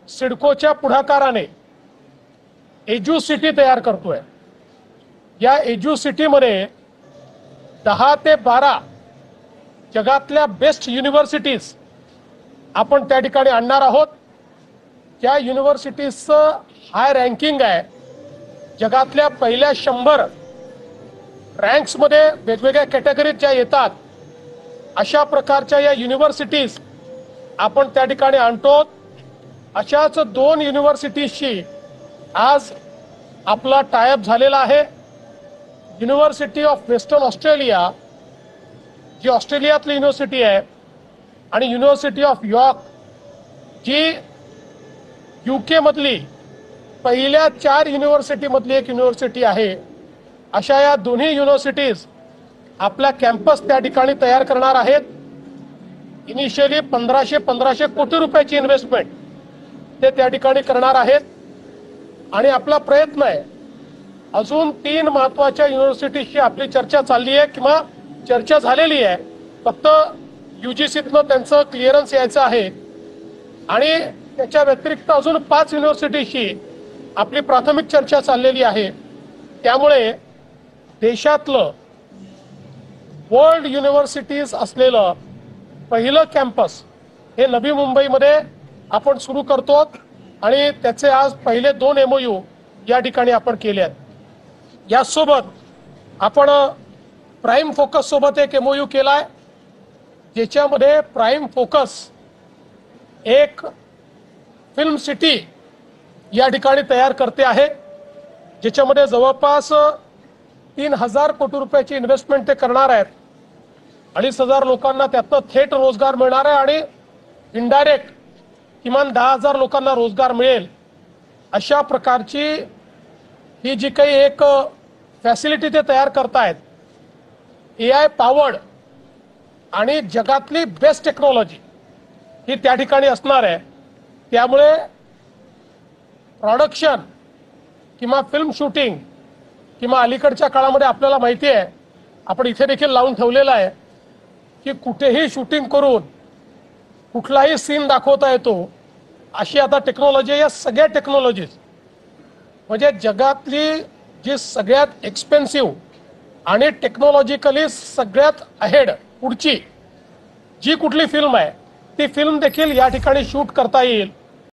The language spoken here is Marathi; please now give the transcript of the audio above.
सिडकोच्या पुढाकाराने एज्यू सिटी तयार करतोय। या एज्यू सिटीमध्ये 10 ते 12 जगातल्या बेस्ट युनिव्हर्सिटीज आपण त्या ठिकाणी आणणार आहोत। त्या युनिव्हर्सिटीजचं हाय रँकिंग आहे। जगातल्या पहिल्या 100 रँक्समध्ये वेगवेगळ्या कॅटेगरीत ज्या येतात अशा प्रकारच्या या युनिव्हर्सिटीज आपण त्या ठिकाणी आणतो। अशाच 2 युनिव्हर्सिटीजशी आज आपला टायअप झालेला आहे। युनिव्हर्सिटी ऑफ वेस्टर्न ऑस्ट्रेलिया जी ऑस्ट्रेलियातली युनिव्हर्सिटी आहे आणि युनिव्हर्सिटी ऑफ यॉर्क जी यूके मधली पहिल्या 4 युनिव्हर्सिटी मधली एक युनिव्हर्सिटी आहे। अशा या दोन्ही युनिव्हर्सिटीज आपला कॅम्पस त्या ठिकाणी तयार करणार आहेत। इनिशियली 1500 कोटी रुपयाची इन्व्हेस्टमेंट ते त्या ठिकाणी करणार आहेत आणि आपला प्रयत्न आहे अजून 3 महत्त्वाच्या युनिव्हर्सिटीशी आपली चर्चा चालली आहे किंवा चर्चा झालेली आहे। फक्त यूजीसीतनं त्यांचं क्लिअरन्स यायचं आहे आणि त्याच्या व्यतिरिक्त अजून 5 युनिव्हर्सिटीशी आपली प्राथमिक चर्चा चाललेली आहे। त्यामुळे देशातलं वर्ल्ड युनिव्हर्सिटीज असलेलं पहिलं कॅम्पस हे नवी मुंबईमध्ये आपण सुरू करतो आणि त्याचे आज पहिले 2 MOU या ठिकाणी आपण केले आहेत। यासोबत आपण प्राईम फोकस सोबत एक MOU केलाय ज्याच्यामध्ये प्राईम फोकस एक फिल्म सिटी या ठिकाणी तयार करते आहे, ज्याच्यामध्ये जवळपास 3000 कोटी रुपयाची इन्व्हेस्टमेंट ते करणार आहेत। 2500 लोकांना त्यातनं थेट रोजगार मिळणार आहे आणि इनडायरेक्ट किमान 10,000 लोकांना रोजगार मिळेल अशा प्रकारची ही जी काही एक फॅसिलिटी ते तयार करतायत। AI पॉवर्ड आणि जगातली बेस्ट टेक्नॉलॉजी ही त्या ठिकाणी असणार आहे। त्यामुळे प्रोडक्शन किंवा फिल्म शूटिंग किंवा अलीकडच्या काळामध्ये आपल्याला माहिती आहे आपण इथे देखील लावून ठेवलेलं आहे की कुठेही शूटिंग करून कुठलाही सीन दाखवता येतो अशी आता टेक्नॉलॉजी। या सगळ्या टेक्नॉलॉजीज म्हणजे जगातली जी सगळ्यात एक्सपेन्सिव्ह आणि टेक्नॉलॉजिकली सगळ्यात अहेड पुढची जी कुठली फिल्म आहे ती फिल्म देखील या ठिकाणी शूट करता येईल